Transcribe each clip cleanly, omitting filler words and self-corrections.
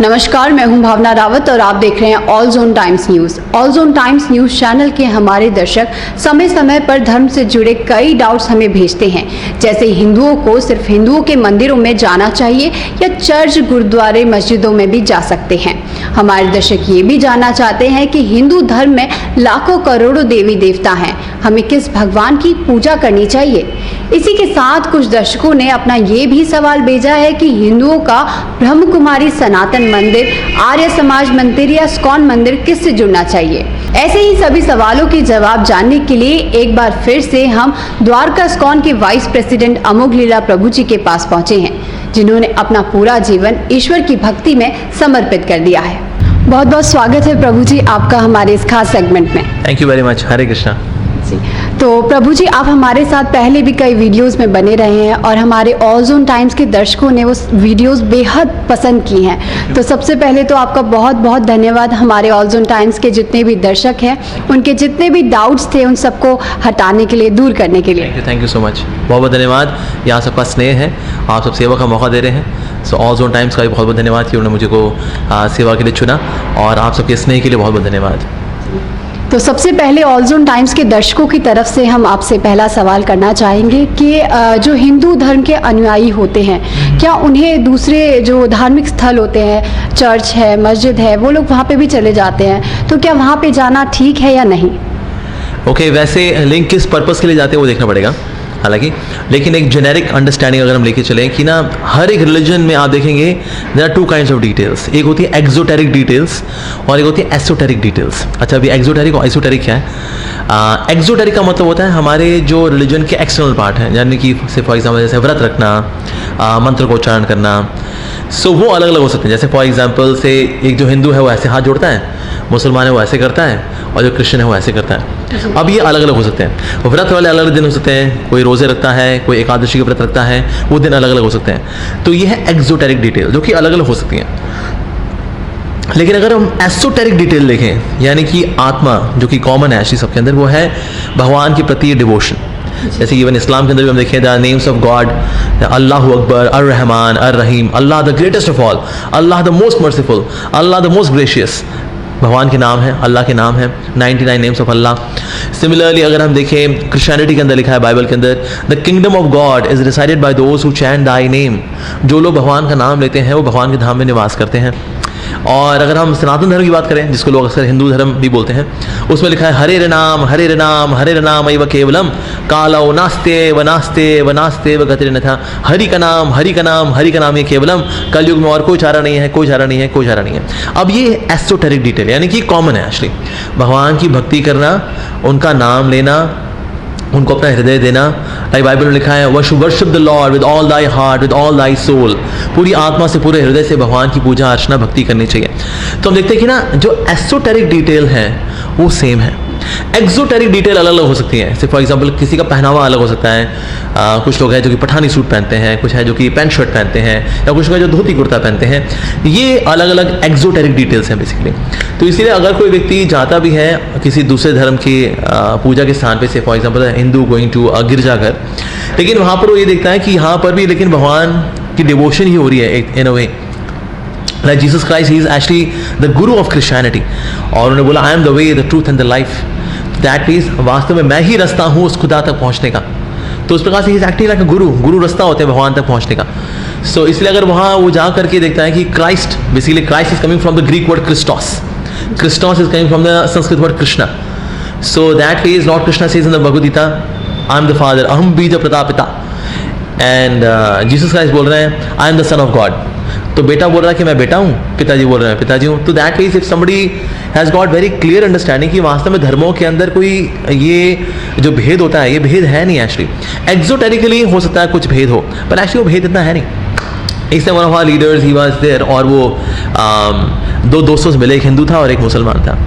नमस्कार, मैं हूं भावना रावत और आप देख रहे हैं all zone times news. All zone times news channel के हमारे दर्शक समय समय पर धर्म से जुड़े कई डाउट्स हमें भेजते हैं, जैसे हिंदुओं को सिर्फ हिंदुओं के मंदिरों में जाना चाहिए या चर्च, गुरुद्वारे, मस्जिदों में भी जा सकते हैं। हमारे दर्शक ये भी जानना चाहते हैं कि हिंदू धर्म में लाखों करोड़ों देवी देवता हैं, हमें किस भगवान की पूजा करनी चाहिए। इसी के साथ कुछ दर्शकों ने अपना ये भी सवाल भेजा है कि हिंदुओं का ब्रह्म कुमारी सनातन मंदिर, आर्य समाज मंदिर या इस्कॉन मंदिर किससे जुड़ना चाहिए। ऐसे ही सभी सवालों के जवाब जानने के लिए एक बार फिर से हम द्वारका इस्कॉन के वाइस प्रेसिडेंट अमोघ लीला प्रभु जी के पास पहुंचे हैं, जिन्होंने अपना पूरा जीवन ईश्वर की भक्ति में समर्पित कर दिया है। बहुत बहुत स्वागत है प्रभु जी आपका हमारे इस खास सेगमेंट में। Thank you very much. Hare Krishna. तो प्रभु जी, आप हमारे साथ पहले भी कई वीडियोस में बने रहे हैं और हमारे ऑल जोन टाइम्स के दर्शकों ने वो वीडियोस बेहद पसंद की हैं। तो सबसे पहले तो आपका बहुत बहुत धन्यवाद हमारे ऑल जोन टाइम्स के जितने भी दर्शक हैं, उनके जितने भी डाउट्स थे उन सबको हटाने के लिए, दूर करने के लिए। थैंक यू सो मच, बहुत बहुत धन्यवाद। यहाँ सबका स्नेह है, आप सब सेवा का मौका दे रहे हैं। सो ऑल जोन टाइम्स का भी बहुत बहुत धन्यवाद कि उन्होंने मुझे को सेवा के लिए चुना, और आप सबके स्नेह के लिए बहुत बहुत धन्यवाद। तो सबसे पहले ऑल जोन टाइम्स के दर्शकों की तरफ से हम आपसे पहला सवाल करना चाहेंगे कि जो हिंदू धर्म के अनुयायी होते हैं, क्या उन्हें दूसरे जो धार्मिक स्थल होते हैं, चर्च है, मस्जिद है, वो लोग वहाँ पे भी चले जाते हैं, तो क्या वहाँ पे जाना ठीक है या नहीं? ओके, वैसे लिंक किस पर्पस के लिए जाते हैं वो देखना पड़ेगा हालांकि, लेकिन एक जेनेरिक अंडरस्टैंडिंग अगर हम लेके चलें कि ना हर एक रिलीजन में आप देखेंगे there are two kinds of details. एक होती है एक्सोटेरिक डिटेल्स और एक होती है एसोटेरिक डिटेल्स। अच्छा, अभी एक्सोटेरिक और एसोटेरिक क्या है? एक्सोटेरिक का मतलब होता है हमारे जो रिलीजन के एक्सटर्नल पार्ट हैं, यानी कि फॉर एग्जाम्पल जैसे व्रत रखना, मंत्र को उच्चारण करना। सो वो अलग अलग हो सकते हैं। जैसे फॉर एग्जाम्पल से एक जो हिंदू है वो ऐसे हाथ जोड़ता है, मुसलमान है वो ऐसे करता है, और जो क्रिश्चियन है वो ऐसे करता है। अब ये अलग अलग हो सकते हैं। व्रत वाले अलग अलग दिन हो सकते हैं, कोई रोज़े रखता है, कोई एकादशी का व्रत रखता है, वो दिन अलग अलग हो सकते हैं। तो ये है एक्सोटेरिक डिटेल जो कि अलग अलग हो सकती हैं। लेकिन अगर हम एसोटेरिक डिटेल देखें, यानी कि आत्मा जो कि कॉमन है एक्चुअली सबके अंदर, वो है भगवान के प्रति डिवोशन। जैसे इवन इस्लाम के अंदर भी हम देखें the names of God, Allah Akbar, Ar Rahman, Ar Rahim, Allah the greatest of all, Allah the most merciful, Allah the most gracious. भगवान के नाम है, अल्लाह के नाम है, 99 नेम्स ऑफ अल्लाह। सिमिलरली अगर हम देखें क्रिश्चियनिटी के अंदर लिखा है बाइबल के अंदर, the kingdom of God is decided by those who chant Dai name. जो लोग भगवान का नाम लेते हैं वो भगवान के धाम में निवास करते हैं। और अगर हम सनातन धर्म की बात करें, जिसको लोग अक्सर हिंदू धर्म भी बोलते हैं, उसमें लिखा है हरे नाम, हरे नाम, हरे नाम एव केवलम कालो नास्ते व नास्ते व नास्ते व गतिर्न था। हरि का नाम, हरि का नाम, हरि का नाम ये केवलम, कलयुग में और कोई चारा नहीं है, कोई चारा नहीं है, कोई चारा नहीं है। अब ये एसोटेरिक डिटेल यानी कि कॉमन है एक्चुअली, भगवान की भक्ति करना, उनका नाम लेना, उनको अपना हृदय देना। लाइक बाइबल में लिखा है worship the lord with all thy heart, with all thy soul. पूरी आत्मा से, पूरे हृदय से भगवान की पूजा अर्चना भक्ति करनी चाहिए। तो हम देखते हैं कि ना जो एसोटेरिक डिटेल है वो सेम है। एक्सोटेरिक डिटेल अलग अलग हो सकती है। जैसे फॉर एग्जांपल किसी का पहनावा अलग हो सकता है। कुछ लोग हैं जो कि पठानी सूट पहनते हैं, कुछ है जो कि पैंट शर्ट पहनते हैं, या कुछ लोग जो धोती कुर्ता पहनते हैं। ये अलग अलग एक्सोटेरिक डिटेल्स हैं बेसिकली। तो इसलिए अगर कोई व्यक्ति जाता भी है किसी दूसरे धर्म की पूजा के स्थान पे, say for example Hindu going to गिरजाघर, लेकिन वहाँ पर वो ये देखता है कि यहाँ पर भी लेकिन भगवान की डिवोशन ही हो रही है इन अ वे। Like Jesus Christ, he is actually the guru of Christianity. और उन्होंने बोला I am the way, the truth and the life. That means वास्तव में मैं ही रास्ता हूँ उस खुदा तक पहुँचने का। तो उस प्रकार से he is acting like a guru. गुरु रास्ता होते हैं भगवान तक पहुँचने का। So इसलिए अगर वहाँ वो जा करके देखता है कि Christ, basically Christ is coming from the Greek word Christos. Christos is coming from the Sanskrit word Krishna. So that is Lord Krishna says in the Bhagavad Gita, I am the Father, Aham Bija Pratapita. And Jesus Christ बोल रहे हैं I am the Son of God. तो बेटा बोल रहा है कि मैं बेटा हूँ, पिताजी बोल रहे हैं पिताजी हूँ। तो that means if somebody has got very clear understanding कि वास्तव में धर्मों के अंदर कोई ये जो भेद होता है, ये भेद है नहीं एक्चुअली। एक्सोटेरिकली हो सकता है कुछ भेद हो, पर एक्चुअली वो भेद इतना है नहीं। इससे one of our leaders he was there, और वो दो दोस्तों से मिले, एक हिंदू था और एक मुसलमान था।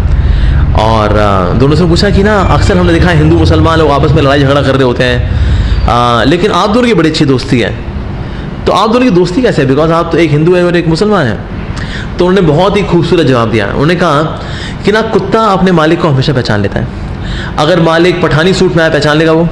और दोनों से पूछा कि ना अक्सर हमने देखा है हिंदू मुसलमान लोग आपस में लड़ाई झगड़ा कर रहे होते हैं, लेकिन आप दोनों की बड़ी अच्छी दोस्ती है, तो आप दोनों की दोस्ती कैसे है? बिकॉज आप तो एक हिंदू है और एक मुसलमान है। तो उन्होंने बहुत ही खूबसूरत जवाब दिया। उन्होंने कहा कि ना कुत्ता अपने मालिक को हमेशा पहचान लेता है। अगर मालिक पठानी सूट में आया पहचान लेगा, वो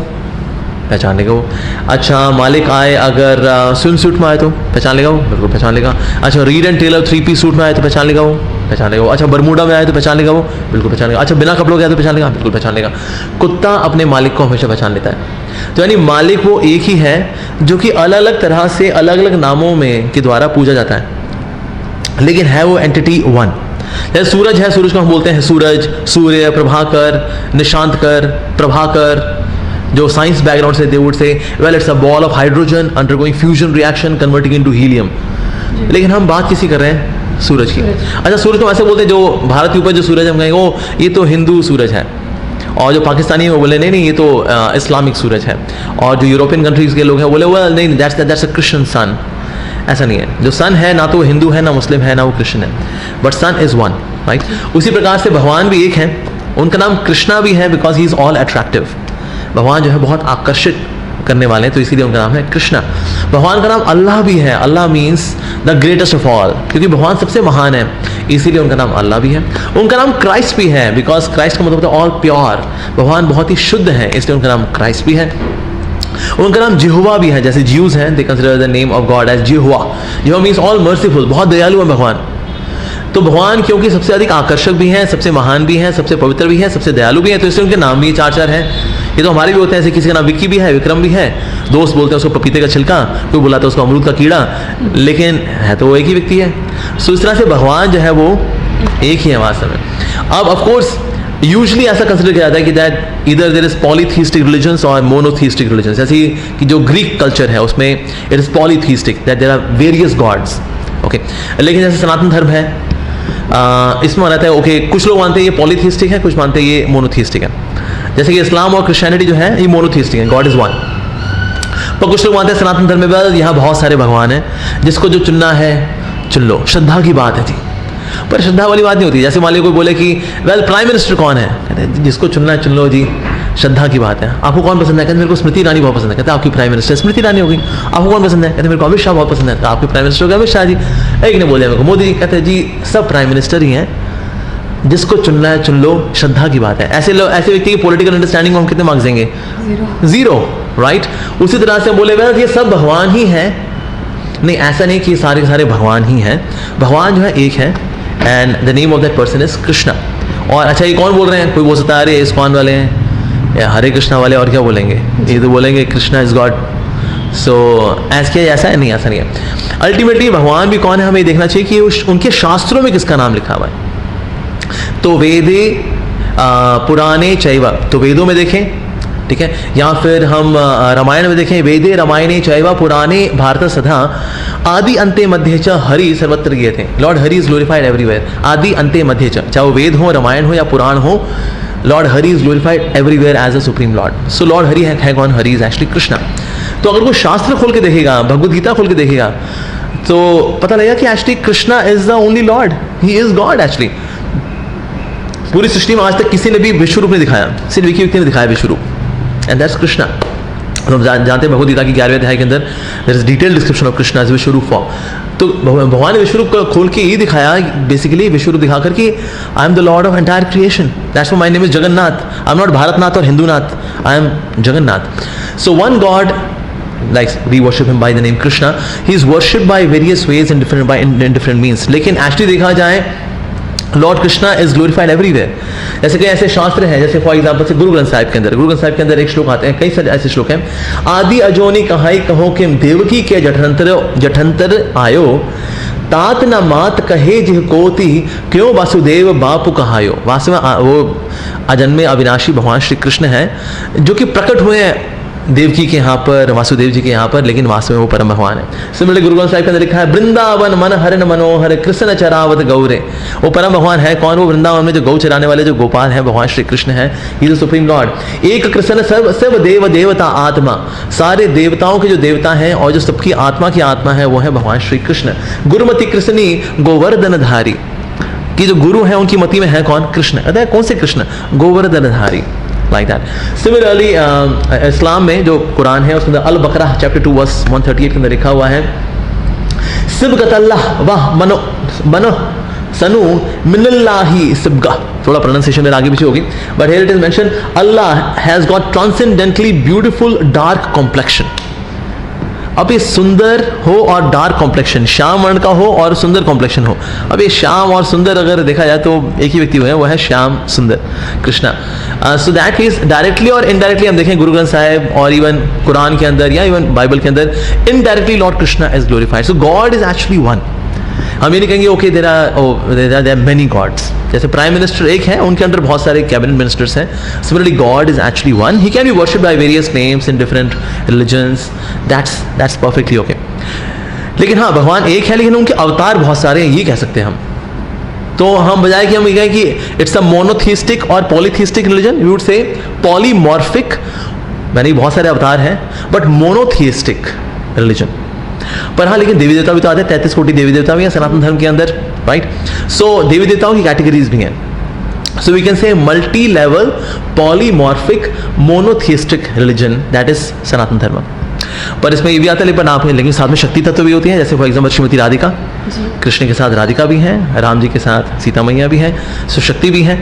पहचान लेगा वो। अच्छा मालिक आए अगर स्विम सूट में आए तो पहचान लेगा वो, बिल्कुल पहचान लेगा। अच्छा Reid and Taylor 3 piece suit में आए तो पहचान लेगा वो, पहचान लेगा वो। अच्छा बरमूडा में आए तो पहचान लेगा वो, बिल्कुल पहचान लेगा। अच्छा बिना कपड़ों के आए तो पहचान लेगा, बिल्कुल पहचान लेगा। कुत्ता अपने मालिक को हमेशा पहचान लेता है। तो यानी मालिक वो एक ही है जो कि अलग अलग तरह से अलग अलग नामों में के द्वारा पूजा जाता है, लेकिन है वो एंटिटी वन। जैसे सूरज है, सूरज को हम बोलते हैं सूरज, सूर्य, प्रभाकर, निशांतकर, प्रभाकर। जो साइंस बैकग्राउंड से they would say well it's a ball of hydrogen undergoing fusion reaction converting into helium. लेकिन हम बात किसी कर रहे हैं सूरज की। अच्छा सूरज को ऐसे बोलते हैं, जो भारत के ऊपर जो सूरज हम कहेंगे वो ये तो हिंदू सूरज है, और जो पाकिस्तानी है वो बोले नहीं ये तो इस्लामिक सूरज है, और जो यूरोपियन कंट्रीज के लोग हैं बोले वेल नहीं दैट्स अ क्रिश्चियन सन। ऐसा नहीं है, जो सन है ना तो वो हिंदू है, ना मुस्लिम है, ना वो क्रिश्चियन है, but son is one, right. उसी प्रकार से भगवान भी एक है, उनका नाम कृष्णा भी है because he is all attractive. भगवान जो है बहुत आकर्षित करने वाले हैं, तो इसीलिए उनका नाम है कृष्णा। भगवान का नाम अल्लाह भी है, Allah means the greatest of all, क्योंकि भगवान सबसे महान है, इसीलिए उनका नाम अल्लाह भी है। उनका नाम क्राइस्ट भी है बिकॉज क्राइस्ट का मतलब होता है ऑल प्योर, भगवान बहुत ही शुद्ध है, इसलिए उनका नाम क्राइस्ट भी है। उनका नाम जिहोवा भी है, जैसे ज्यूज हैं they consider the name of God as Jehovah. Jehovah means all merciful, बहुत दयालु है भगवान। तो भगवान क्योंकि सबसे अधिक आकर्षक भी हैं, सबसे महान भी हैं, सबसे पवित्र भी हैं, सबसे दयालु भी हैं, तो इसलिए उनके नाम भी 4 हैं। ये तो हमारे भी होते हैं, जैसे किसी का नाम विक्की भी है, विक्रम भी है, दोस्त बोलते हैं उसको पपीते का छिलका, कोई बुलाता है उसको अमरूद का कीड़ा, लेकिन है तो वो एक ही व्यक्ति है। सो इस तरह से भगवान जो है वो एक ही है वास्तव में। अब ऑफकोर्स यूजली ऐसा कंसिडर किया जाता है कि दैट इधर देयर इज पॉलीथीस्टिक रिलीजन्स और मोनोथीस्टिक रिलीजन्स, जैसे कि जो ग्रीक कल्चर है उसमें it is polytheistic, that there are various gods, okay. लेकिन जैसे सनातन धर्म है इसमें माना जाता है ओके कुछ लोग मानते हैं ये पॉलीथीस्टिक है, कुछ मानते हैं ये मोनोथीस्टिक है। जैसे कि इस्लाम और क्रिश्चियनिटी जो है ये मोनोथीस्टिक है, गॉड इज वन। पर कुछ लोग मानते हैं सनातन धर्म में यहाँ बहुत सारे भगवान हैं, जिसको जो चुनना है चुन लो, श्रद्धा की बात है जी। पर श्रद्धा वाली बात नहीं होती। जैसे मान लीजिए कोई बोले कि वेल प्राइम मिनिस्टर कौन है, कहते हैं जिसको चुनना है चुन लो जी, श्रद्धा की बात है। आपको कौन पसंद है, कहते मेरे को स्मृति ईरानी बहुत पसंद है, कहते आपकी प्राइम मिनिस्टर स्मृति ईरानी होगी। आपको कौन पसंद है, कहते मेरे को अमित शाह बहुत पसंद है, आपके प्राइम मिनिस्टर होगा अमित शाह जी। एक ने बोले मेरे को मोदी जी, कहते हैं जी सब प्राइम मिनिस्टर ही हैं, जिसको चुनना है चुन लो, श्रद्धा की बात है। ऐसे लोग, ऐसे व्यक्ति की पॉलिटिकल अंडरस्टैंडिंग हम कितने मार्क्स देंगे, 0, राइट। उसी तरह से बोले वेल ये सब भगवान ही है, नहीं ऐसा नहीं कि सारे के सारे भगवान ही हैं, भगवान जो है एक है and the name of that person is Krishna. और अच्छा ये कौन बोल रहे हैं, कोई बोल सकता है अरे इस्कॉन वाले हैं या हरे कृष्णा वाले, और क्या बोलेंगे, ये तो बोलेंगे कृष्णा इज गॉड। सो ऐसा ऐसा है नहीं, ऐसा नहीं है। अल्टीमेटली भगवान भी कौन है हमें देखना चाहिए कि उनके शास्त्रों में किसका नाम लिखा हुआ है। तो वेदे पुराणे चैव, तो वेदों में देखें, ठीक है, या फिर हम रामायण में देखें, वेदे रामायणे चैव पुराणे भारत सदा आदि अंते मध्य च हरि सर्वत्र गए थे। Lord Hari is glorified everywhere, आदि अंते मध्य च, चाहे वो वेद हो, रामायण हो या पुराण हो, lord Hari is glorified everywhere as a supreme lord. So lord Hari है कौन, हरि इज एक्चुअली कृष्णा। तो अगर वो शास्त्र खोल के देखेगा, भगवद गीता खोल के देखेगा, तो पता लगेगा कि actually Krishna is the only Lord, he is God. Actually पूरी सृष्टि में आज तक किसी ने भी विश्व रूप नहीं दिखाया, सिर्फ एक ही व्यक्ति ने दिखाया विश्व रूप, एंड दैट्स कृष्णा। हम जानते हैं भगवद गीता की 11वें अध्याय के अंदर there is detailed description of Krishna as Vishwa Roop form. तो भगवान ने विश्व रूप खोल के ये दिखाया, बेसिकली विश्व रूप दिखाकर कि I am the lord of entire creation, that's why my name is Jagannath. I am not Bharatnath और Hindunath, I am Jagannath. So one God, like we worship him by the name Krishna, he is worshipped by various ways and different means। लेकिन actually देखा जाए Lord Krishna is glorified everywhere. जैसे कई ऐसे शास्त्र हैं, जैसे फॉर एग्जांपल से गुरु ग्रंथ साहिब के अंदर एक श्लोक आते हैं, कई सारे ऐसे श्लोक हैं, आदि अजोनी कहाई कहो कि देवकी के जठंतर आयो, तात न मात कहे जिह कोति, क्यों वासुदेव बापू कहायो। वास्तव में वो अजन्मे अविनाशी भगवान श्री कृष्ण है जो कि प्रकट हुए हैं देवकी के यहाँ पर, वासुदेव जी के यहाँ पर, लेकिन वास्तव में वो परम भगवान है। सिमिलरली गुरु ग्रंथ साहिब के अंदर लिखा है वृंदावन मन हरन मनोहर कृष्ण चरावत गौरे। वो परम भगवान है कौन, वो वृंदावन में जो गौ चराने वाले जो गोपाल हैं भगवान श्री कृष्ण है, he is the supreme Lord. एक कृष्ण सर्व देव देवता आत्मा, सारे देवताओं के जो देवता हैं और जो सबकी आत्मा की आत्मा है वो है भगवान श्री कृष्ण। गुरुमति कृष्णी गोवर्धनधारी, कि जो गुरु है उनकी मति में है कौन, कृष्ण। अरे कौन से Krishna, Govardhandhari, like that। Similarly इस्लाम में जो कुरान है उसके अंदर अल बकरा चैप्टर 2 वर्स 138 के अंदर लिखा हुआ है, सिबगतल्लाह वाह मनो सनु मिनल्लाही सिबगा, थोड़ा प्रोनाउंसिएशन मेरा आगे पीछे होगी, but here it is mention Allah has got transcendentally beautiful dark complexion. अब ये सुंदर हो और डार्क कॉम्प्लेक्शन, श्याम वर्ण का हो और सुंदर कॉम्प्लेक्शन हो। अब ये श्याम और सुंदर अगर देखा जाए तो एक ही व्यक्ति हुए हैं, वो है श्याम सुंदर कृष्णा। सो दैट इज डायरेक्टली और इनडायरेक्टली हम देखें गुरु ग्रंथ साहिब और इवन कुरान के अंदर या इवन बाइबल के अंदर, indirectly lord Krishna is glorified. So God is actually one. हम ये नहीं कहेंगे okay there are many gods, जैसे प्राइम मिनिस्टर एक है, उनके अंदर बहुत सारे कैबिनेट मिनिस्टर्स हैं। Similarly God is actually one. He can be worshipped by various names in different religions, that's perfectly okay. लेकिन हाँ, भगवान एक है लेकिन उनके अवतार बहुत सारे हैं, ये कह सकते हैं हम। तो हम बजाय कि हम ये कहें कि इट्स अ मोनोथिस्टिक और polytheistic religion, we would say polymorphic, यानी बहुत सारे अवतार हैं, बट मोनोथिस्टिक रिलीजन। पर हाँ, लेकिन देवी देवता भी तो आते हैं, 33 कोटि देवी देवता भी हैं सनातन धर्म के अंदर, राइट। सो देवी देवताओं की कैटेगरीज भी हैं। So we can say multi level polymorphic monotheistic religion, that is Sanatan Dharma. पर इसमें ये भी आता है लेकिन साथ में शक्ति तत्व भी होती हैं, जैसे फॉर एग्जाम्पल श्रीमती राधिका, कृष्ण के साथ राधिका भी हैं, राम जी के साथ सीता मैया भी हैं, सो शक्ति भी है।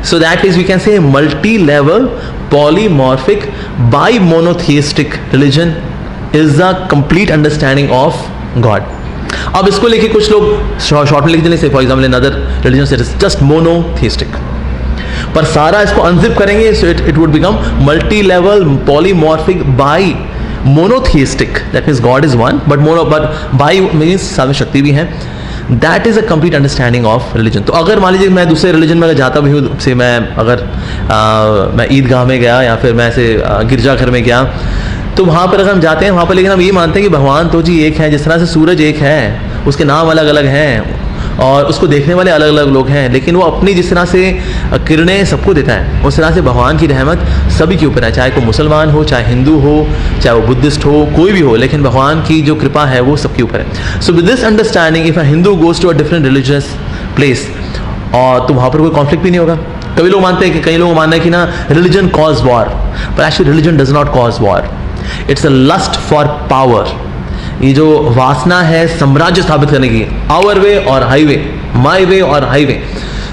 So that is we can say multi level polymorphic by monotheistic religion is the complete understanding of God. अब इसको लेके कुछ लोग शॉर्ट में लिख देने से, for example in other religion it is just monotheistic, पर सारा इसको अनजिप करेंगे so it would become multi level polymorphic by monotheistic, that means God is one but by means साथ में शक्ति भी है। That is a complete understanding of religion. तो अगर मान लीजिए मैं दूसरे रिलीजन में अगर जाता भी हूँ, से मैं अगर मैं ईदगाह में गया या फिर मैं ऐसे गिरजाघर में गया, तो वहाँ पर अगर हम जाते हैं वहाँ पर, लेकिन हम ये मानते हैं कि भगवान तो जी एक है, जिस तरह से सूरज एक है, उसके नाम अलग अलग हैं और उसको देखने वाले अलग अलग लोग हैं, लेकिन वो अपनी जिस तरह से किरणें सबको देता है, उस तरह से भगवान की रहमत सभी के ऊपर है, चाहे कोई मुसलमान हो, चाहे हिंदू हो, चाहे वो बुद्धिस्ट हो, कोई भी हो, लेकिन भगवान की जो कृपा है वो सबके ऊपर है। So with this understanding if a Hindu goes to a different religious place, और तो वहाँ पर कोई कॉन्फ्लिक्ट भी नहीं होगा। कई लोग मानते हैं कि कई लोग मानना है कि ना रिलीजन कॉज वॉर, पर actually religion does not cause war, it's a lust for power. ये जो वासना है साम्राज्य स्थापित करने की, आवर वे और हाईवे, माई वे और हाईवे,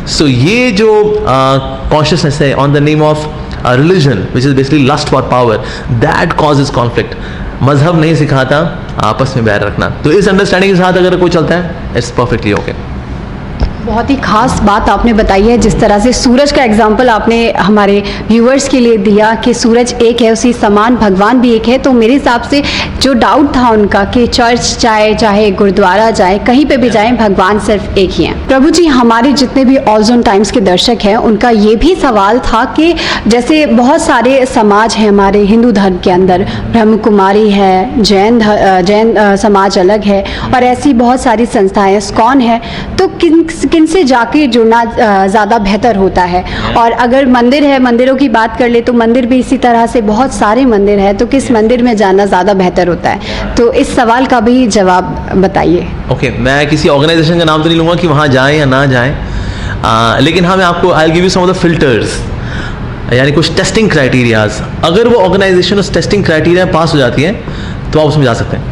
सो ये जो कॉन्शियसनेस है on the name of religion which is basically lust for power, that causes conflict. मजहब नहीं सिखाता आपस में बैर रखना, तो इस अंडरस्टैंडिंग के साथ अगर कोई चलता है इट्स परफेक्टली ओके। बहुत ही खास बात आपने बताई है, जिस तरह से सूरज का एग्जाम्पल आपने हमारे व्यूअर्स के लिए दिया कि सूरज एक है, उसी समान भगवान भी एक है। तो मेरे हिसाब से जो डाउट था उनका कि चर्च जाए, चाहे गुरुद्वारा जाए, कहीं पे भी जाए, भगवान सिर्फ एक ही है। प्रभु जी, हमारे जितने भी ऑल जोन टाइम्स के दर्शक हैं, उनका ये भी सवाल था कि जैसे बहुत सारे समाज हैं हमारे हिंदू धर्म के अंदर, ब्रह्म कुमारी है, जैन समाज अलग है, और ऐसी बहुत सारी संस्थाएं, इस्कॉन है, तो किन से जाके जुड़ना ज़्यादा बेहतर होता है? और अगर मंदिर है, मंदिरों की बात कर ले तो मंदिर भी इसी तरह से बहुत सारे मंदिर हैं, तो किस मंदिर में जाना ज़्यादा बेहतर होता है? तो इस सवाल का भी जवाब बताइए। ओके, मैं किसी ऑर्गेनाइजेशन का नाम तो नहीं लूँगा कि वहाँ जाएं या ना जाएं, लेकिन हाँ मैं आपको I will give you some of the filters, यानी कुछ टेस्टिंग क्राइटेरियाज। अगर वो ऑर्गेनाइजेशन उस टेस्टिंग क्राइटेरिया पास हो जाती है तो आप उसमें जा सकते हैं।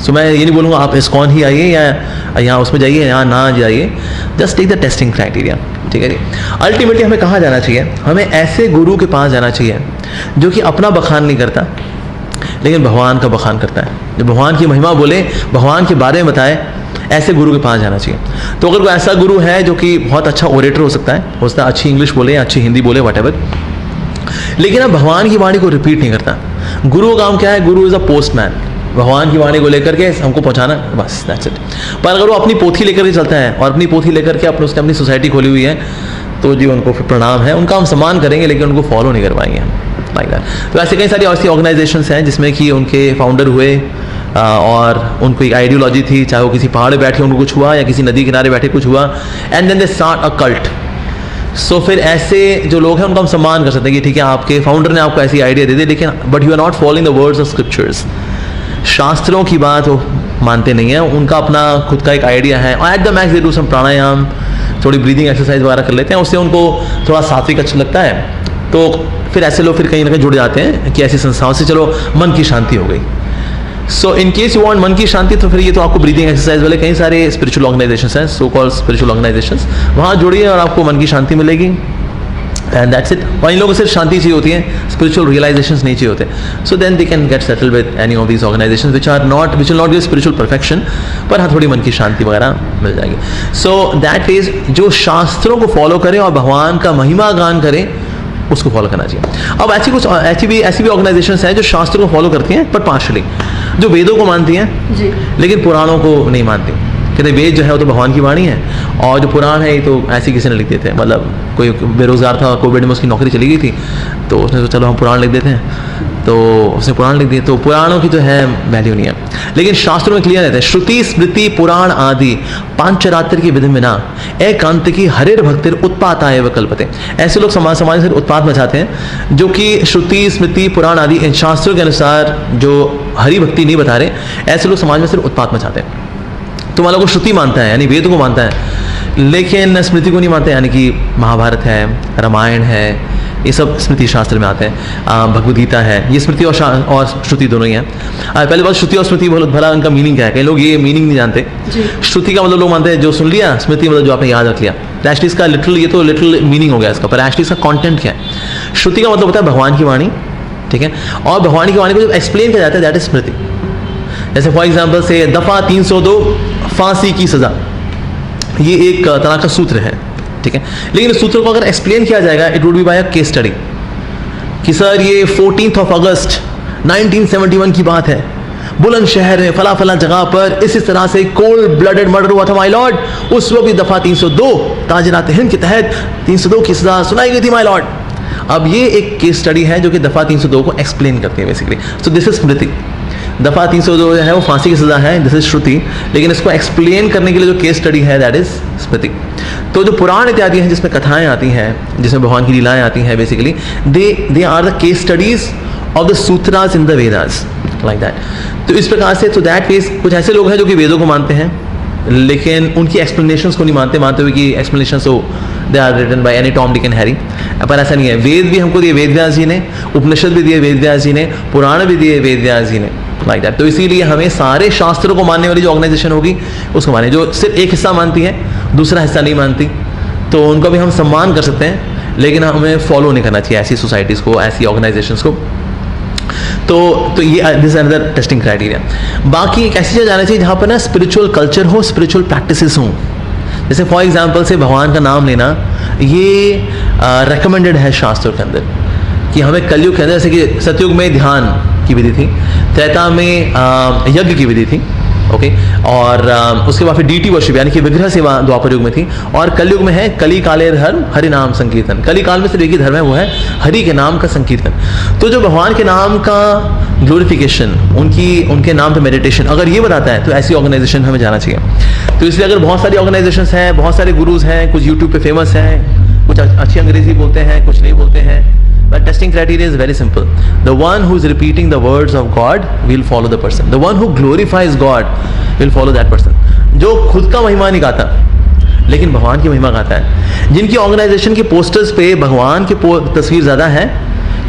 सो मैं ये नहीं बोलूँगा आप इस्कॉन ही आइए या यहाँ उसमें जाइए, यहाँ ना जाइए, just take the testing criteria, ठीक है जी। अल्टीमेटली हमें कहाँ जाना चाहिए? हमें ऐसे गुरु के पास जाना चाहिए जो कि अपना बखान नहीं करता लेकिन भगवान का बखान करता है, जो भगवान की महिमा बोले, भगवान के बारे में बताए, ऐसे गुरु के पास जाना चाहिए। तो अगर कोई ऐसा गुरु है जो कि बहुत अच्छा ओरेटर हो सकता है अच्छी इंग्लिश बोले, अच्छी हिंदी बोले, व्हाटएवर, लेकिन अब भगवान की वाणी को रिपीट नहीं करता। गुरु का काम क्या है? गुरु इज अ पोस्टमैन, भगवान की वाणी को लेकर के हमको पहुंचाना, बस दैट्स इट। पर अगर वो अपनी पोथी लेकर के चलता है और अपनी पोथी लेकर के उसने अपनी सोसाइटी खोली हुई है, तो जी उनको फिर प्रणाम है, उनका हम सम्मान करेंगे लेकिन उनको फॉलो नहीं कर पाएंगे हम, लाइक दैट। तो ऐसे कई सारी ऐसी ऑर्गेनाइजेशंस हैं जिसमें कि उनके फाउंडर हुए और उनको एक आइडियोलॉजी थी, चाहे वो किसी पहाड़ पे बैठे उनको कुछ हुआ या किसी नदी किनारे बैठे कुछ हुआ, and then they start a cult. So फिर ऐसे जो लोग हैं उनका हम सम्मान कर सकते हैं कि ठीक है आपके फाउंडर ने आपको ऐसी आइडिया दे दी, लेकिन but you are not following the words of scriptures, शास्त्रों की बात वो मानते नहीं है, उनका अपना खुद का एक आइडिया है। और at the max they do some pranayama, थोड़ी ब्रीदिंग एक्सरसाइज वगैरह कर लेते हैं, उससे उनको थोड़ा सात्विक अच्छा लगता है। तो फिर ऐसे लोग फिर कहीं ना कहीं जुड़ जाते हैं कि ऐसी संस्थाओं से चलो मन की शांति हो गई। सो इन केस यू वांट मन की शांति, तो फिर ये तो आपको ब्रीदिंग एक्सरसाइज वाले कई सारे स्पिरिचुअल ऑर्गेनाइजेशंस हैं, सो कॉल्ड स्पिरिचुअल ऑर्गेनाइजेशंस, वहाँ जुड़िए और आपको मन की शांति मिलेगी, एंड दैट्स इट। और इन लोगों को सिर्फ शांति चाहिए होती है, स्पिरिचुअल रियलाइजेशंस नहीं चाहिए होते, so then they can get settle with any of these organisations which will not give spiritual perfection, पर हाँ थोड़ी मन की शांति वगैरह मिल जाएगी। सो दैट इज जो शास्त्रों को फॉलो करें और भगवान का महिमा गान करें, उसको फॉलो करना चाहिए। अब ऐसी भी ऑर्गेनाइजेशंस हैं जो शास्त्रों को फॉलो करती हैं, पर पार्शली, जो वेदों को मानती हैं जी, लेकिन पुराणों को नहीं मानती। कहते वेद जो है वो तो भगवान की वाणी है, और जो पुराण है ये तो ऐसे किसी ने लिख देते हैं, मतलब कोई बेरोजगार था, कोविड में उसकी नौकरी चली गई थी, तो उसने सोचा चलो हम पुराण लिख देते हैं, तो उसने पुराण लिख दिए, तो पुराणों की जो है वैल्यू नहीं है। लेकिन शास्त्रों में क्लियर रहता है, श्रुति स्मृति पुराण आदि पांचरात्र की विधि में ना एकांत की हरिर भक्तिर उत्पाताय व कल्पते। ऐसे लोग समाज में उत्पात मचाते हैं जो कि श्रुति स्मृति पुराण आदि इन शास्त्रों के अनुसार जो हरि भक्ति नहीं बता रहे, ऐसे लोग समाज में सिर्फ उत्पात मचाते हैं। तो मान लो शुरुति मानता है, यानी वेद को मानता है, लेकिन स्मृति को नहीं मानता है, यानी कि महाभारत है, रामायण है, ये सब स्मृति शास्त्र में आते हैं, भगवद गीता है, ये स्मृति और श्रुति दोनों ही हैं। पहले बात श्रुति और स्मृति भला उनका मीनिंग क्या है, कई लोग ये मीनिंग नहीं जानते। श्रुति का मतलब लोग मानते हैं जो सुन लिया, स्मृति मतलब जो आपने याद रख लिया। एक्चुअली इसका लिटरल, ये तो लिटरल मीनिंग हो गया इसका, पर एक्चुअली इसका कंटेंट क्या है। श्रुति का मतलब होता है भगवान की वाणी, ठीक है, और भगवान की वाणी को जब एक्सप्लेन किया जाता है दैट इज स्मृति। जैसे फॉर एग्जाम्पल से दफा 302 फांसी की सजा, ये एक तरह का सूत्र है, ठीक है, लेकिन इस सूत्र को अगर एक्सप्लेन किया जाएगा it would be by a case study, कि सर ये 14 अगस्त 1971 की बात है, बुलंदशहर में फला फला जगह पर इस तरह से कोल्ड ब्लडेड मर्डर हुआ था माय लॉर्ड, उस वक्त भी दफा 302 ताजरात हिंद के तहत 302 की सजा सुनाई गई थी माय लॉर्ड। अब ये एक केस स्टडी है जो कि दफा 302 को एक्सप्लेन करती है बेसिकली। सो दिस इज स्मृति। दफा 302 जो है वो फांसी की सजा है, दिस इज श्रुति, लेकिन इसको एक्सप्लेन करने के लिए जो केस स्टडी है दैट इज स्मृति। तो जो पुराण इत्यादि हैं जिसमें कथाएं आती हैं, जिसमें भगवान की लीलाएं आती हैं, basically they are the case studies of the sutras in the Vedas, like that. तो इस प्रकार से तो दैट मीन्स कुछ ऐसे लोग हैं जो कि वेदों को मानते हैं लेकिन उनकी एक्सप्लेनेशंस को नहीं मानते हुए कि एक्सप्लेनेशंस हो they are written by any Tom Dick and Harry, पर ऐसा नहीं है। वेद भी हमको दिए वेद व्यास जी ने, उपनिषद भी दिए वेद व्यास जी ने, पुराण भी दिए वेद व्यास जी ने, लाइक दैट। तो इसीलिए हमें सारे शास्त्रों को मानने वाली जो ऑर्गेनाइजेशन होगी उसको माने, जो सिर्फ एक हिस्सा मानती है दूसरा हिस्सा नहीं मानती, तो उनका भी हम सम्मान कर सकते हैं, लेकिन हमें फॉलो नहीं करना चाहिए ऐसी सोसाइटीज़ को, ऐसी ऑर्गेनाइजेशंस को। तो ये दिस अनदर टेस्टिंग क्राइटेरिया। बाकी एक ऐसी जगह जाना चाहिए जहाँ पर ना स्पिरिचुअल कल्चर हो, स्पिरिचुअल प्रैक्टिसेस हों। जैसे फॉर एग्जांपल से भगवान का नाम लेना, ये रेकमेंडेड है शास्त्रों के अंदर, कि हमें कलयुग के अंदर, जैसे कि सतयुग में ध्यान की विधि थी, त्रेता में यज्ञ की विधि थी, ओके, और उसके बाद फिर डीटी वर्शिप यानी कि विग्रह सेवा द्वापर युग में थी, और कलयुग में है कली काले धर्म हरि नाम संकीर्तन। कली काल में सिर्फ एक ही धर्म है, वो है हरि के नाम का संकीर्तन। तो जो भगवान के नाम का ग्लोरिफिकेशन, उनके नाम पे मेडिटेशन अगर ये बताता है, तो ऐसी ऑर्गेनाइजेशन हमें जाना चाहिए। तो इसलिए अगर बहुत सारी ऑर्गेनाइजेशन हैं, बहुत सारे गुरुज हैं, कुछ यूट्यूब पे फेमस हैं, कुछ अच्छी अंग्रेजी बोलते हैं, कुछ नहीं बोलते हैं, but testing criteria is very simple. The one who is repeating the words of God will follow the person. The one who glorifies God will follow that person. जो खुद का महिमा नहीं गाता लेकिन भगवान की महिमा गाता है, जिनकी ऑर्गेनाइजेशन के पोस्टर्स पे भगवान की तस्वीर ज़्यादा है,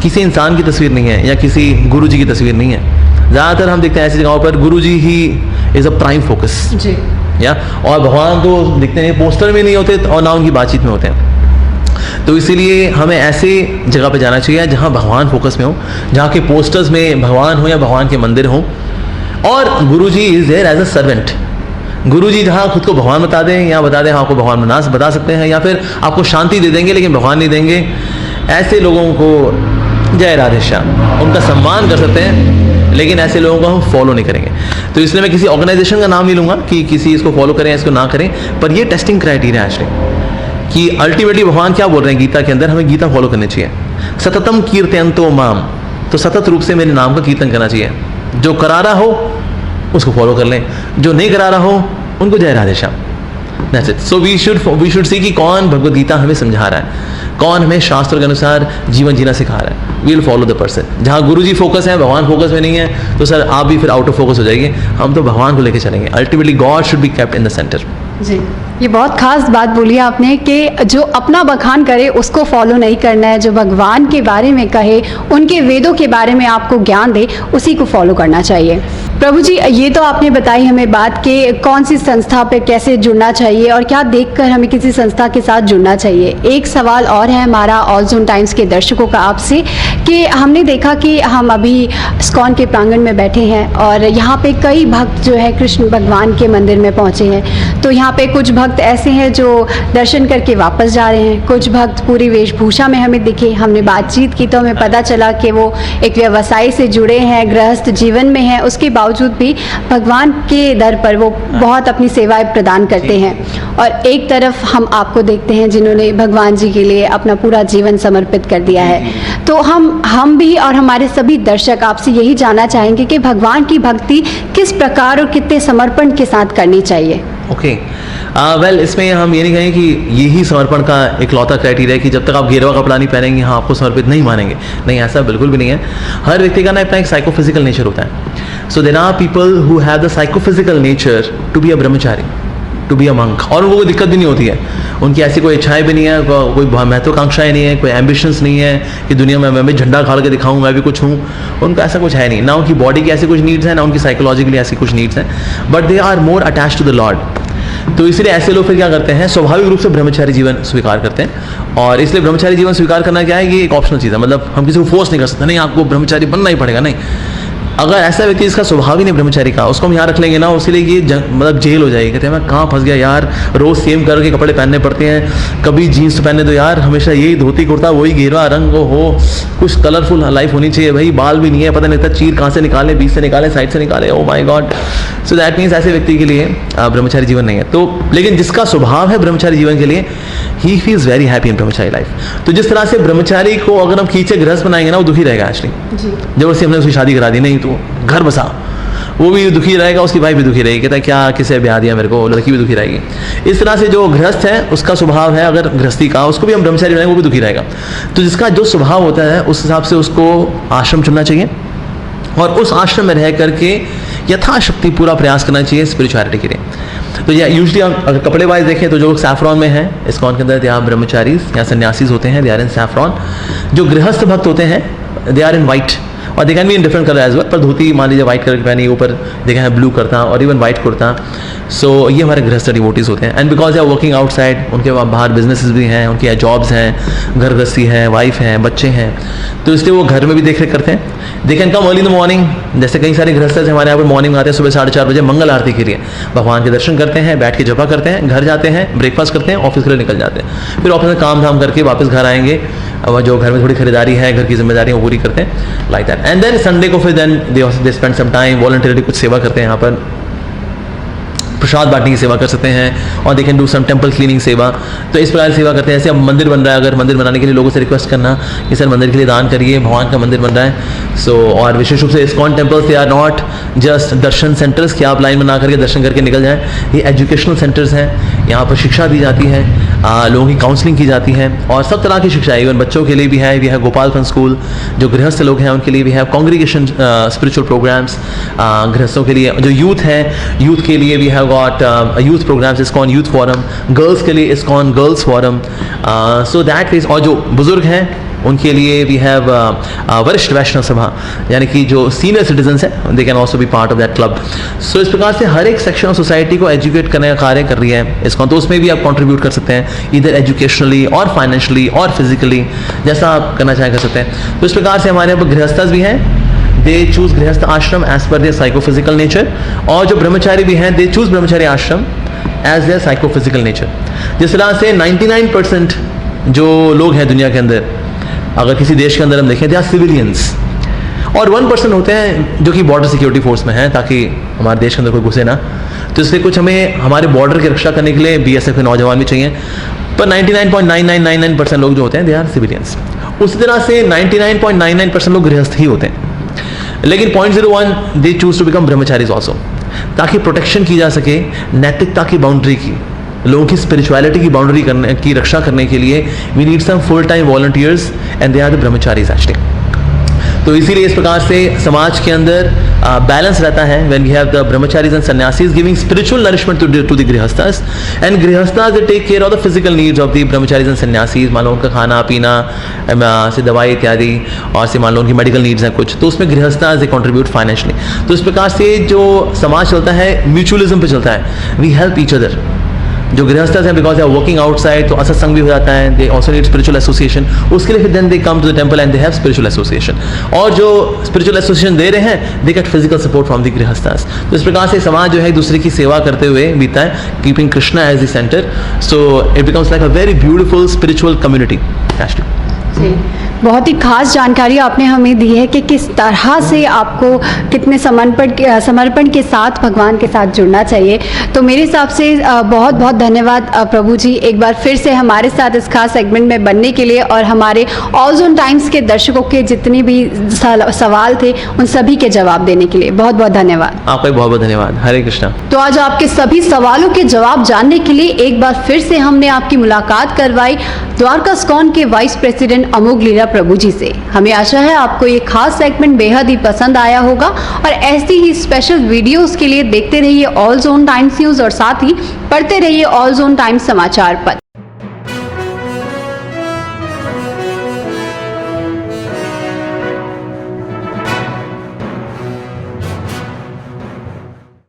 किसी इंसान की तस्वीर नहीं है या किसी गुरु जी की तस्वीर नहीं है। ज़्यादातर हम देखते हैं ऐसी जगहों पर गुरु जी ही इज़ अ प्राइम फोकस जी, या और भगवान तो दिखते नहीं, पोस्टर में नहीं होते और ना उनकी बातचीत में होते हैं। तो इसीलिए हमें ऐसे जगह पे जाना चाहिए जहाँ भगवान फोकस में हो, जहाँ के पोस्टर्स में भगवान हो या भगवान के मंदिर हो, और guruji is there as a servant. Guruji जहाँ खुद को भगवान बता दें या बता दें हाँ आपको भगवान बता सकते हैं, या फिर आपको शांति दे देंगे लेकिन भगवान नहीं देंगे, ऐसे लोगों को जय राधे श्याम, उनका सम्मान कर सकते हैं लेकिन ऐसे लोगों को हम फॉलो नहीं करेंगे। तो इसलिए मैं किसी ऑर्गेनाइजेशन का नाम नहीं लूँगा कि किसी इसको फॉलो करें इसको ना करें, पर ये टेस्टिंग क्राइटेरिया एक्चुअली कि अल्टीमेटली भगवान क्या बोल रहे हैं गीता के अंदर, हमें गीता फॉलो करनी चाहिए। सततम कीर्तयन्तो माम, तो सतत रूप से मेरे नाम का कीर्तन करना चाहिए। जो करा रहा हो उसको फॉलो कर लें, जो नहीं करा रहा हो उनको जय Radhe Shyam. That's it. So we should see कि कौन भगवद गीता हमें समझा रहा है, कौन हमें शास्त्र के अनुसार जीवन जीना सिखा रहा है। We will follow the person. जहाँ गुरु जी फोकस है, भगवान फोकस में नहीं है, तो सर आप भी फिर आउट ऑफ फोकस हो जाएंगे। हम तो भगवान को लेकर चलेंगे। Ultimately God should be kept in the centre. जी, ये बहुत खास बात बोली आपने कि जो अपना बखान करे उसको फॉलो नहीं करना है, जो भगवान के बारे में कहे, उनके वेदों के बारे में आपको ज्ञान दे, उसी को फॉलो करना चाहिए। प्रभु जी, ये तो आपने बताई हमें बात कि कौन सी संस्था पे कैसे जुड़ना चाहिए और क्या देखकर हमें किसी संस्था के साथ जुड़ना चाहिए। एक सवाल और है हमारा ऑल जोन टाइम्स के दर्शकों का आपसे कि हमने देखा कि हम अभी इस्कॉन के प्रांगण में बैठे हैं और यहाँ पे कई भक्त जो है कृष्ण भगवान के मंदिर में पहुँचे हैं। तो यहाँ पे कुछ भक्त ऐसे हैं जो दर्शन करके वापस जा रहे हैं, कुछ भक्त पूरी वेशभूषा में हमें दिखे। हमने बातचीत की तो हमें पता चला कि वो एक व्यवसाय से जुड़े हैं, गृहस्थ जीवन में हैं, उसके बावजूद भी भगवान के दर पर वो बहुत अपनी सेवाएं प्रदान करते हैं। और एक तरफ हम आपको देखते हैं जिन्होंने भगवान जी के लिए अपना पूरा जीवन समर्पित कर दिया है। तो हम भी और हमारे सभी दर्शक आपसे यही जानना चाहेंगे कि भगवान की भक्ति किस प्रकार और कितने समर्पण के साथ करनी चाहिए। ओके, वेल इसमें हम ये नहीं कहेंगे कि यही समर्पण का इकलौता क्राइटेरिया है कि जब तक आप गेरुआ कपड़ा नहीं पहनेंगे हाँ आपको समर्पित नहीं मानेंगे। नहीं, ऐसा बिल्कुल भी नहीं है। हर व्यक्ति का ना अपना एक साइकोफिजिकल नेचर होता है। So there are people who have the psychophysical nature to be a brahmachari, to be a monk, और उनको कोई दिक्कत भी नहीं होती है। उनकी ऐसी कोई इच्छाएं भी नहीं है, कोई महत्वाकांक्षाएं नहीं है, कोई एम्बिशंस नहीं है कि दुनिया में मैं भी झंडा खाड़ के दिखाऊं, मैं भी कुछ हूँ। उनका ऐसा कुछ है नहीं, ना उनकी बॉडी की ऐसी कुछ नीड्स हैं, ना उनकी साइकोलॉजिकली ऐसी कुछ नीड्स हैं, but they are more attached to the lord. तो इसलिए ऐसे लोग फिर क्या करते हैं, स्वाभाविक रूप से ब्रह्मचारी जीवन स्वीकार करते हैं। और इसलिए ब्रह्मचारी जीवन स्वीकार करना क्या है, ये एक ऑप्शनल चीज़ है। मतलब हम किसी को फोर्स नहीं कर सकते, नहीं आपको ब्रह्मचारी बनना ही पड़ेगा, नहीं। अगर ऐसा व्यक्ति इसका स्वभाव ही नहीं ब्रह्मचारी का, उसको हम यहाँ रख लेंगे ना, उसके लिए ये मतलब जेल हो जाएगी। कहते हैं मैं कहाँ फंस गया यार, रोज सेम कलर के कपड़े पहनने पड़ते हैं, कभी जीन्स पहनने दो यार, हमेशा यही धोती कुर्ता, वही घेरा रंग हो, कुछ कलरफुल लाइफ होनी चाहिए भाई। बाल भी नहीं है, पता नहीं था चीर कहाँ से निकाले, बीच से निकाले, साइड से निकाले, oh my God. So that means ऐसे व्यक्ति के लिए ब्रह्मचारी जीवन नहीं है। तो लेकिन जिसका स्वभाव है ब्रह्मचारी जीवन के लिए, he feels very happy in Brahmachari life. तो जिस तरह से ब्रह्मचारी को अगर हम खींचे गृहस्थ बनाएंगे ना, वो दुखी रहेगा एक्चुअली। जबरदस्ती हमने उसकी शादी करा दी, नहीं तो घर बसा, वो भी दुखी रहेगा, उसकी वाइफ भी दुखी रहेगी, कहता है क्या किसे ब्याह दिया मेरे को, लड़की भी दुखी रहेगी। इस तरह से जो गृहस्थ है उसका स्वभाव है अगर गृहस्थी का, उसको भी हम ब्रह्मचारी बनाएंगे, वो भी दुखी रहेगा। तो जिसका जो स्वभाव होता है उस हिसाब से उसको आश्रम चुनना चाहिए और उस आश्रम में रह करके यथाशक्ति पूरा प्रयास करना चाहिए स्पिरिचुअलिटी के लिए। तो या यूजली अगर कपड़े वाइज देखें तो जो लोग सैफ्रॉन में हैं, इस्कॉन के अंदर यहाँ ब्रह्मचारी या सन्यासीज होते हैं, दे आर इन सैफ्रॉन। जो गृहस्थ भक्त होते हैं दे आर इन वाइट, और they can be in different colour as well, पर धोती मान लीजिए व्हाइट कलर की पहनी, ऊपर देखा है ब्लू कुर्ता और इवन व्हाइट कुर्ता। सो ये हमारे गृहस्थ डिवोटीज होते हैं। And because they are working outside, उनके बाहर बिजनेसेस भी हैं, उनकी जॉब्स हैं, घर गृहस्थी है, वाइफ हैं, बच्चे हैं, तो इसलिए वो घर में भी देख रेख करते हैं। They can come early in the morning, जैसे कई सारे गृहस्थ हमारे यहाँ पर मॉर्निंग में आते हैं सुबह 4:30 बजे मंगल आरती के लिए, भगवान के दर्शन करते हैं, बैठ के जपा करते हैं, घर जाते हैं, ब्रेकफास्ट करते हैं, ऑफिस के लिए निकल जाते हैं, फिर ऑफिस में काम धाम करके वापस घर आएंगे, और जो घर में थोड़ी खरीदारी है, घर की जिम्मेदारी वो पूरी करते हैं, like that. And then Sunday को फिर then they spend some time voluntarily कुछ सेवा करते हैं, यहाँ पर प्रसाद बांटने की सेवा कर सकते हैं, और they can do some temple cleaning सेवा। तो इस प्रकार सेवा करते हैं। जैसे अब मंदिर बन रहा है, अगर मंदिर बनाने के लिए लोगों से रिक्वेस्ट करना कि सर मंदिर के लिए दान करिए, भगवान का मंदिर बन रहा है। सो और विशेष रूप से ISKCON temples they are not just darshan centres कि आप लाइन बना करके दर्शन करके निकल जाएं, ये एजुकेशनल सेंटर्स हैं। यहाँ पर शिक्षा दी जाती है, लोगों की काउंसलिंग की जाती है, और सब तरह की शिक्षा, इवन बच्चों के लिए भी है। We have Gopal fun school, जो गृहस्थ लोग हैं उनके लिए भी है कॉन्ग्रीगेशन स्पिरिचुअल प्रोग्राम्स। गृहस्थों के लिए जो यूथ है, यूथ के लिए we have got youth programmes, ISKCON youth forum. Girls के लिए ISKCON girls forum. So that is, और जो बुजुर्ग हैं उनके लिए वी हैव वरिष्ठ वैष्णव सभा, यानी कि जो सीनियर सिटीजन्स हैं they can also be part of that club. So इस प्रकार से हर एक सेक्शन ऑफ सोसाइटी को एजुकेट करने का कार्य कर रही है इस्कॉन। तो उसमें भी आप कंट्रीब्यूट कर सकते हैं, इधर एजुकेशनली और फाइनेंशियली और फिजिकली, जैसा आप करना चाहे कर सकते हैं। तो इस प्रकार से हमारे यहाँ पर गृहस्थस भी हैं, दे चूज गृहस्थ आश्रम as per there psychophysical nature, और जो ब्रह्मचारी भी हैं दे चूज ब्रह्मचारी आश्रम एज देयर साइकोफिजिकल नेचर। जिस तरह से 99% जो लोग हैं दुनिया के अंदर, अगर किसी देश के अंदर हम देखें, दे आर सिविलियंस, और 1% होते हैं जो कि बॉर्डर सिक्योरिटी फोर्स में हैं, ताकि हमारे देश के अंदर कोई घुसे ना। तो इसलिए कुछ हमें हमारे बॉर्डर की रक्षा करने के लिए BSF के नौजवान भी चाहिए, पर 99.9999% लोग जो होते हैं दे आर सिविलियंस। उसी तरह से 99.99% लोग गृहस्थ ही होते हैं, लेकिन 0.01 they choose to become brahmacharis also, ताकि प्रोटेक्शन की जा सके नैतिकता की बाउंड्री की, लोगों की स्पिरिचुअलिटी की बाउंड्री करने की रक्षा करने के लिए we need some full time volunteers, and they are the brahmacharis actually. तो इसीलिए इस प्रकार से समाज के अंदर बैलेंस रहता है when we have the brahmacharis and sannyasis giving spiritual nourishment to the grihasthas, and grihasthas they take care of the physical needs of the brahmacharis and sannyasis. मान लो उनका खाना पीना से दवाई इत्यादि, और से मान लो उनकी मेडिकल नीड्स हैं कुछ, तो उसमें गृहस्थास दे कंट्रीब्यूट फाइनेंशियली। तो इस प्रकार से जो समाज चलता है म्यूचुअलिज्म पे चलता है, वी हेल्प ईच अदर। जो गृहस्थस हैं because they are working outside, तो असत्संग भी हो जाता है, they also need spiritual association, उसके लिए फिर then they come to the temple and they have spiritual association. और जो स्पिरिचुअल एसोसिएशन दे रहे हैं they get physical support from the grihasthas. तो इस प्रकार से समाज जो है एक दूसरे की सेवा करते हुए बीता है, keeping Krishna as the centre, so it becomes like a very beautiful spiritual community. जी, बहुत ही खास जानकारी आपने हमें दी है कि किस तरह से आपको कितने समर्पण के साथ भगवान के साथ जुड़ना चाहिए। तो मेरे हिसाब से बहुत बहुत धन्यवाद प्रभु जी, एक बार फिर से हमारे साथ इस खास सेगमेंट में बनने के लिए, और हमारे ऑल जोन टाइम्स के दर्शकों के जितने भी सवाल थे उन सभी के जवाब देने के लिए बहुत बहुत धन्यवाद। आपका बहुत बहुत धन्यवाद। हरे कृष्णा। तो आज आपके सभी सवालों के जवाब जानने के लिए एक बार फिर से हमने आपकी मुलाकात करवाई द्वारका इस्कॉन के वाइस प्रेसिडेंट अमोघ लीला प्रभु जी से। हमें आशा है आपको ये खास सेगमेंट बेहद ही पसंद आया होगा, और ऐसी ही स्पेशल वीडियोस के लिए देखते रहिए ऑल जोन टाइम्स न्यूज, और साथ ही पढ़ते रहिए ऑल जोन टाइम्स समाचार पत्र।